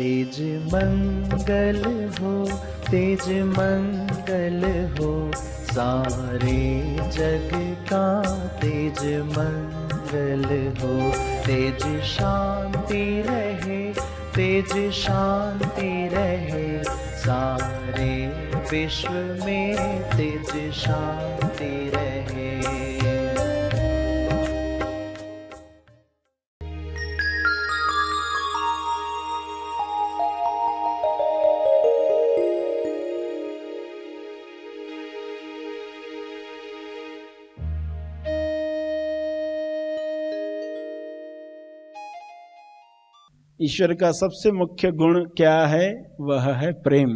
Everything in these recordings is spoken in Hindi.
तेज मंगल हो, तेज मंगल हो, सारे जग का तेज मंगल हो। तेज शांति रहे, तेज शांति रहे, सारे विश्व में तेज शांति रहे। ईश्वर का सबसे मुख्य गुण क्या है? वह है प्रेम।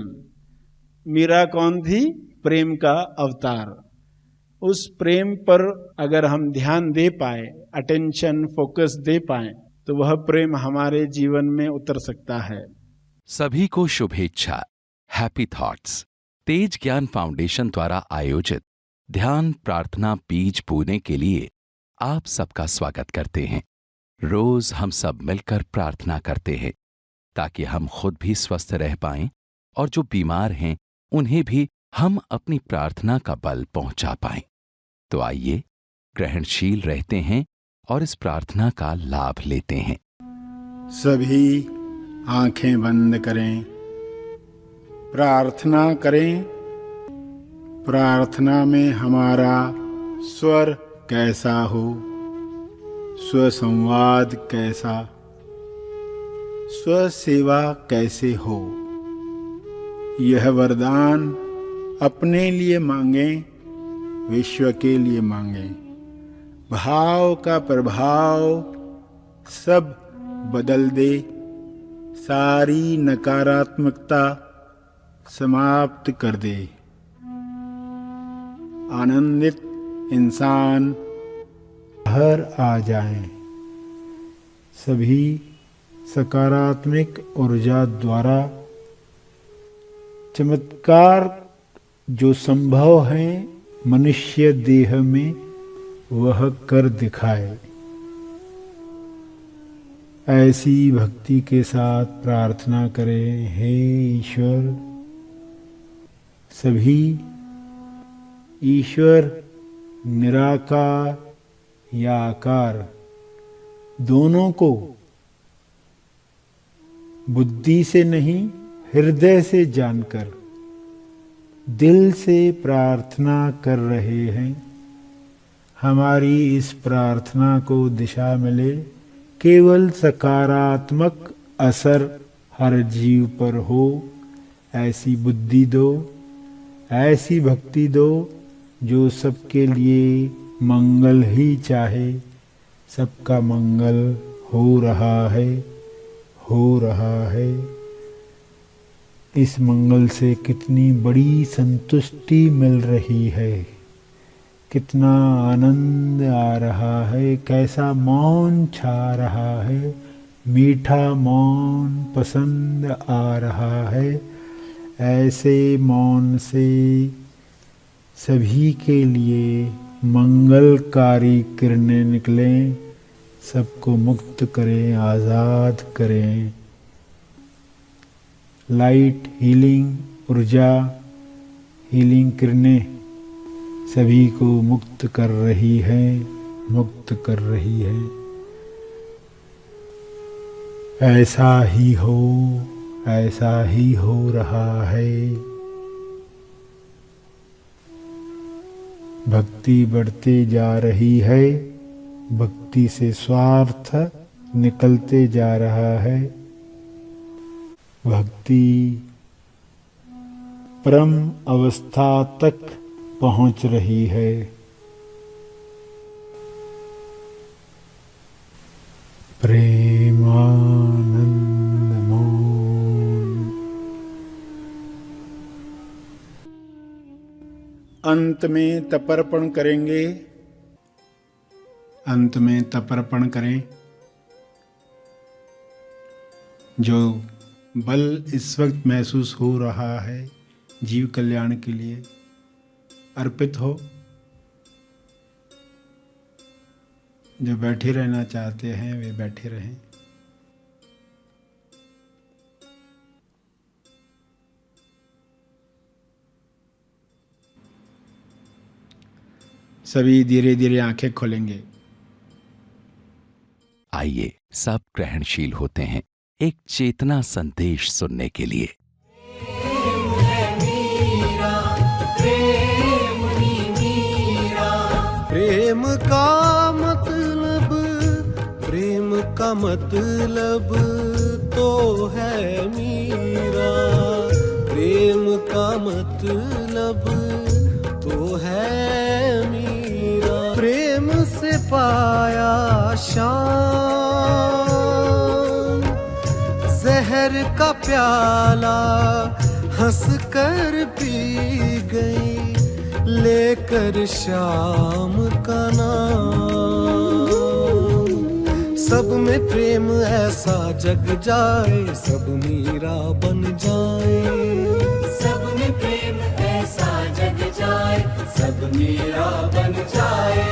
मीरा कौन थी? प्रेम का अवतार। उस प्रेम पर अगर हम ध्यान दे पाए, अटेंशन फोकस दे पाए, तो वह प्रेम हमारे जीवन में उतर सकता है। सभी को शुभेच्छा। हैप्पी थॉट्स तेज ज्ञान फाउंडेशन द्वारा आयोजित ध्यान प्रार्थना बीज बोने के लिए आप सबका स्वागत करते हैं। रोज हम सब मिलकर प्रार्थना करते हैं ताकि हम खुद भी स्वस्थ रह पाएं और जो बीमार हैं उन्हें भी हम अपनी प्रार्थना का बल पहुंचा पाएं। तो आइए ग्रहणशील रहते हैं और इस प्रार्थना का लाभ लेते हैं। सभी आंखें बंद करें, प्रार्थना करें। प्रार्थना में हमारा स्वर कैसा हो, स्वसंवाद कैसा, स्वसेवा कैसे हो, यह वरदान अपने लिए मांगें, विश्व के लिए मांगें। भाव का प्रभाव सब बदल दे, सारी नकारात्मकता समाप्त कर दे। आनंदित इंसान बाहर आ जाएं। सभी सकारात्मक ऊर्जा द्वारा चमत्कार जो संभव है मनुष्य देह में, वह कर दिखाए। ऐसी भक्ति के साथ प्रार्थना करें। हे ईश्वर, सभी ईश्वर निराकार या आकार दोनों को बुद्धि से नहीं हृदय से जानकर दिल से प्रार्थना कर रहे हैं। हमारी इस प्रार्थना को दिशा मिले, केवल सकारात्मक असर हर जीव पर हो, ऐसी बुद्धि दो, ऐसी भक्ति दो जो सबके लिए मंगल ही चाहे। सबका मंगल हो रहा है, हो रहा है। इस मंगल से कितनी बड़ी संतुष्टि मिल रही है, कितना आनंद आ रहा है, कैसा मौन छा रहा है, मीठा मौन पसंद आ रहा है। ऐसे मौन से सभी के लिए मंगलकारी किरणें निकलें, सबको मुक्त करें, आज़ाद करें। लाइट हीलिंग ऊर्जा, हीलिंग किरणें सभी को मुक्त कर रही है, मुक्त कर रही है। ऐसा ही हो, ऐसा ही हो रहा है। भक्ति बढ़ते जा रही है, भक्ति से स्वार्थ निकलते जा रहा है। भक्ति परम अवस्था तक पहुंच रही है। प्रेमानंद मौन। अंत में तर्पण करेंगे। अंत में तर्पण करें। जो बल इस वक्त महसूस हो रहा है जीव कल्याण के लिए अर्पित हो। जो बैठे रहना चाहते हैं वे बैठे रहें। सभी धीरे धीरे आंखें खोलेंगे। आइए सब ग्रहणशील होते हैं एक चेतना संदेश सुनने के लिए। प्रेम का मतलब, प्रेम का मतलब तो है मीरा, प्रेम का मतलब तो है मीरा। प्रेम से पाया शाम, जहर का प्याला हंस कर पी गई, लेकर शाम का नाम। सब में प्रेम ऐसा जग जाए, सब मीरा बन जाए। सब में प्रेम ऐसा जग जाए, सब मीरा बन जाए।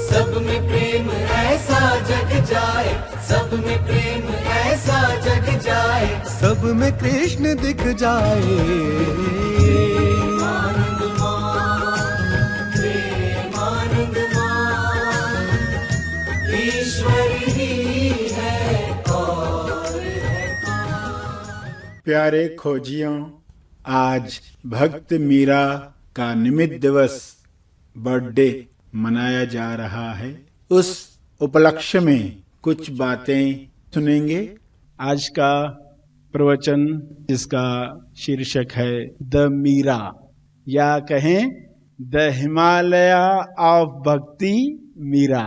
सब में प्रेम ऐसा जग जाए, सब में प्रेम ऐसा जग जाए। सब में कृष्ण दिख जाए। प्यारे खोजियों, आज भक्त मीरा का निमित्त दिवस बर्थडे मनाया जा रहा है। उस उपलक्ष्य में कुछ बातें सुनेंगे। आज का प्रवचन जिसका शीर्षक है द मीरा, या कहें द हिमालय ऑफ भक्ति मीरा।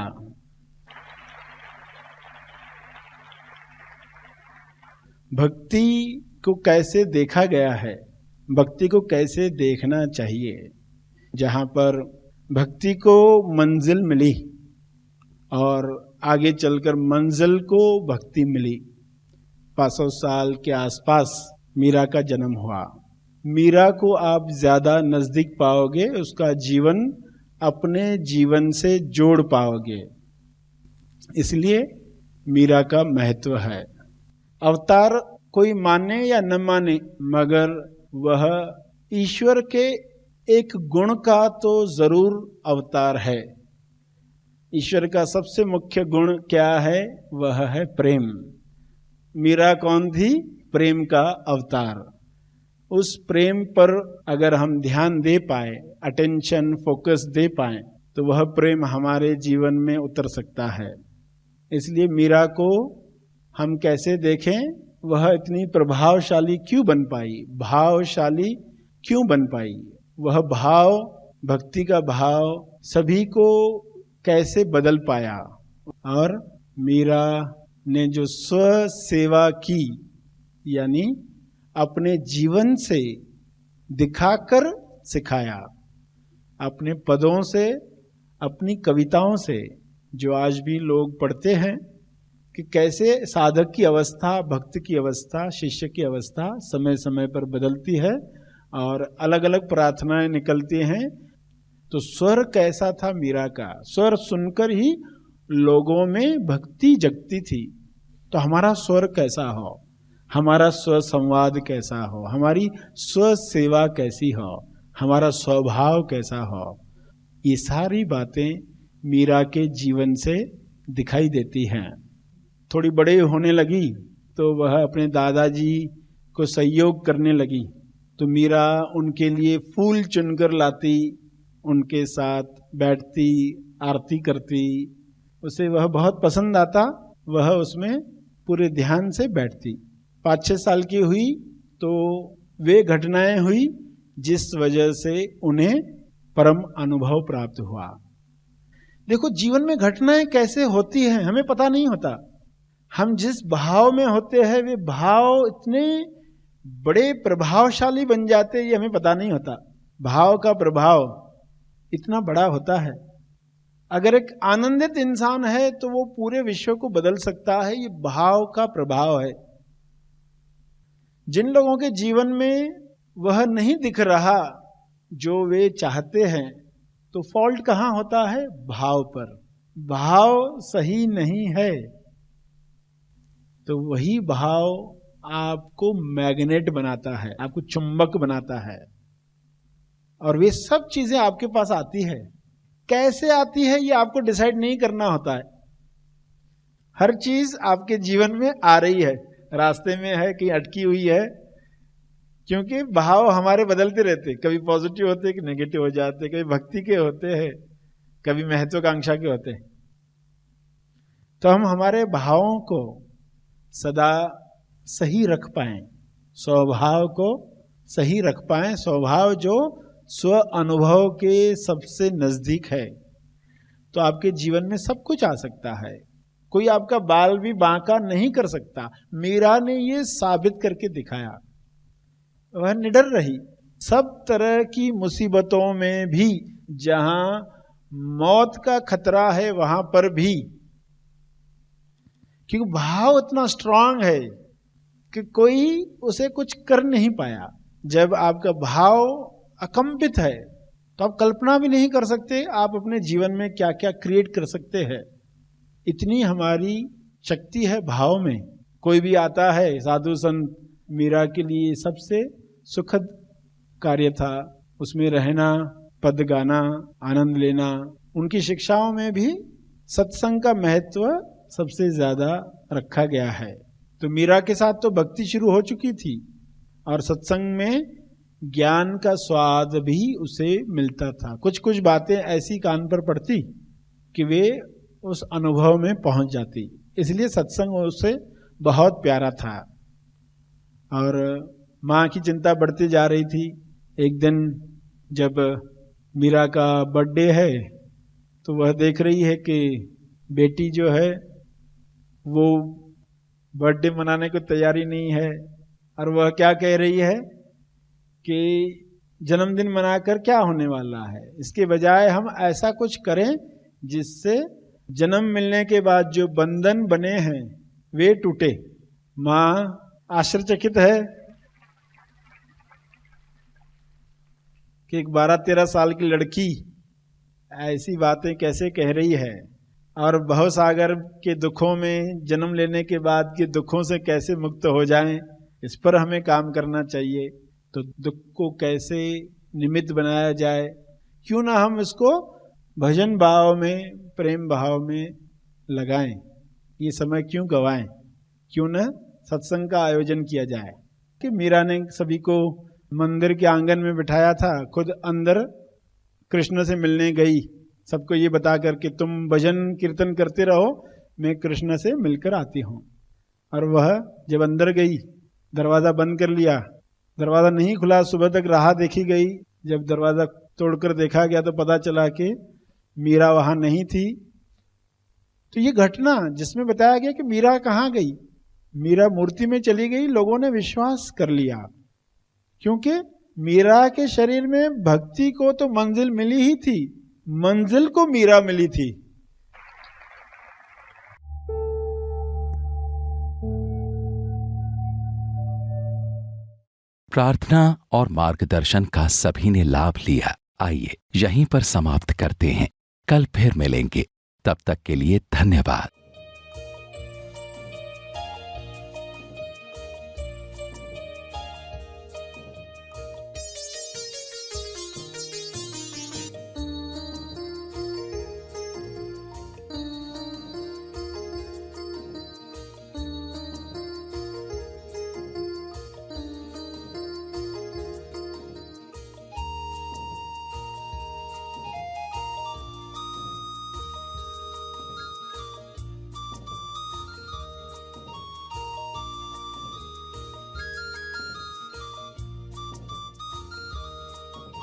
भक्ति को कैसे देखा गया है, भक्ति को कैसे देखना चाहिए। जहाँ पर भक्ति को मंजिल मिली और आगे चलकर मंजिल को भक्ति मिली। 500 साल के आसपास मीरा का जन्म हुआ। मीरा को आप ज्यादा नजदीक पाओगे, उसका जीवन अपने जीवन से जोड़ पाओगे, इसलिए मीरा का महत्व है। अवतार कोई माने या न माने, मगर वह ईश्वर के एक गुण का तो जरूर अवतार है। ईश्वर का सबसे मुख्य गुण क्या है? वह है प्रेम। मीरा कौन थी? प्रेम का अवतार। उस प्रेम पर अगर हम ध्यान दे पाए, अटेंशन फोकस दे पाए, तो वह प्रेम हमारे जीवन में उतर सकता है। इसलिए मीरा को हम कैसे देखें? वह इतनी प्रभावशाली क्यों बन पाई, भावशाली क्यों बन पाई? वह भाव, भक्ति का भाव सभी को कैसे बदल पाया? और मीरा ने जो स्व सेवा की, यानी अपने जीवन से दिखाकर सिखाया, अपने पदों से, अपनी कविताओं से, जो आज भी लोग पढ़ते हैं कि कैसे साधक की अवस्था, भक्त की अवस्था, शिष्य की अवस्था समय समय पर बदलती है और अलग अलग प्रार्थनाएं निकलती हैं। तो स्वर कैसा था मीरा का? स्वर सुनकर ही लोगों में भक्ति जगती थी। तो हमारा स्वर कैसा हो, हमारा स्व संवाद कैसा हो, हमारी स्व सेवा कैसी हो, हमारा स्वभाव कैसा हो, ये सारी बातें मीरा के जीवन से दिखाई देती हैं। थोड़ी बड़े होने लगी तो वह अपने दादाजी को सहयोग करने लगी। तो मीरा उनके लिए फूल चुनकर लाती, उनके साथ बैठती, आरती करती। उसे वह बहुत पसंद आता, वह उसमें पूरे ध्यान से बैठती। 5-6 साल की हुई तो वे घटनाएं हुई जिस वजह से उन्हें परम अनुभव प्राप्त हुआ। देखो, जीवन में घटनाएं कैसे होती हैं हमें पता नहीं होता। हम जिस भाव में होते हैं वे भाव इतने बड़े प्रभावशाली बन जाते हैं, ये हमें पता नहीं होता। भाव का प्रभाव इतना बड़ा होता है। अगर एक आनंदित इंसान है तो वो पूरे विश्व को बदल सकता है। ये भाव का प्रभाव है। जिन लोगों के जीवन में वह नहीं दिख रहा जो वे चाहते हैं, तो फॉल्ट कहां होता है? भाव पर। भाव सही नहीं है तो वही भाव आपको मैग्नेट बनाता है, आपको चुंबक बनाता है, और वे सब चीजें आपके पास आती है। कैसे आती है ये आपको डिसाइड नहीं करना होता है। हर चीज आपके जीवन में आ रही है, रास्ते में है, कहीं अटकी हुई है, क्योंकि भाव हमारे बदलते रहते, कभी पॉजिटिव होते, कि नेगेटिव हो जाते, कभी भक्ति के होते हैं, कभी महत्वाकांक्षा के होते हैं। तो हम हमारे भावों को सदा सही रख पाएं, स्वभाव को सही रख पाएं, स्वभाव जो स्व अनुभव के सबसे नजदीक है, तो आपके जीवन में सब कुछ आ सकता है। कोई आपका बाल भी बांका नहीं कर सकता। मीरा ने ये साबित करके दिखाया। वह निडर रही सब तरह की मुसीबतों में भी, जहां मौत का खतरा है वहां पर भी, क्योंकि भाव इतना स्ट्रांग है कि कोई उसे कुछ कर नहीं पाया। जब आपका भाव अकंपित है तो आप कल्पना भी नहीं कर सकते आप अपने जीवन में क्या क्या क्रिएट कर सकते हैं। इतनी हमारी शक्ति है भाव में। कोई भी आता है, साधु संत मीरा के लिए सबसे सुखद कार्य था उसमें रहना, पद गाना, आनंद लेना। उनकी शिक्षाओं में भी सत्संग का महत्व सबसे ज्यादा रखा गया है। तो मीरा के साथ तो भक्ति शुरू हो चुकी थी और सत्संग में ज्ञान का स्वाद भी उसे मिलता था। कुछ कुछ बातें ऐसी कान पर पड़ती कि वे उस अनुभव में पहुंच जाती, इसलिए सत्संग उसे बहुत प्यारा था। और माँ की चिंता बढ़ती जा रही थी। एक दिन जब मीरा का बर्थडे है तो वह देख रही है कि बेटी जो है वो बर्थडे मनाने को तैयारी नहीं है, और वह क्या कह रही है कि जन्मदिन मनाकर क्या होने वाला है, इसके बजाय हम ऐसा कुछ करें जिससे जन्म मिलने के बाद जो बंधन बने हैं वे टूटे। माँ आश्चर्यचकित है कि एक 12-13 साल की लड़की ऐसी बातें कैसे कह रही है, और भवसागर के दुखों में जन्म लेने के बाद के दुखों से कैसे मुक्त हो जाएं, इस पर हमें काम करना चाहिए। तो दुख को कैसे निमित्त बनाया जाए, क्यों ना हम इसको भजन भाव में, प्रेम भाव में लगाएं, ये समय क्यों गवाएं, क्यों ना सत्संग का आयोजन किया जाए। कि मीरा ने सभी को मंदिर के आंगन में बिठाया था, खुद अंदर कृष्ण से मिलने गई, सबको ये बता करके तुम भजन कीर्तन करते रहो, मैं कृष्ण से मिलकर आती हूँ। और वह जब अंदर गई, दरवाजा बंद कर लिया, दरवाजा नहीं खुला, सुबह तक राह देखी गई। जब दरवाजा तोड़कर देखा गया तो पता चला कि मीरा वहां नहीं थी। तो ये घटना जिसमें बताया गया कि मीरा कहाँ गई, मीरा मूर्ति में चली गई, लोगों ने विश्वास कर लिया, क्योंकि मीरा के शरीर में भक्ति को तो मंजिल मिली ही थी, मंजिल को मीरा मिली थी। प्रार्थना और मार्गदर्शन का सभी ने लाभ लिया। आइए यहीं पर समाप्त करते हैं, कल फिर मिलेंगे, तब तक के लिए धन्यवाद।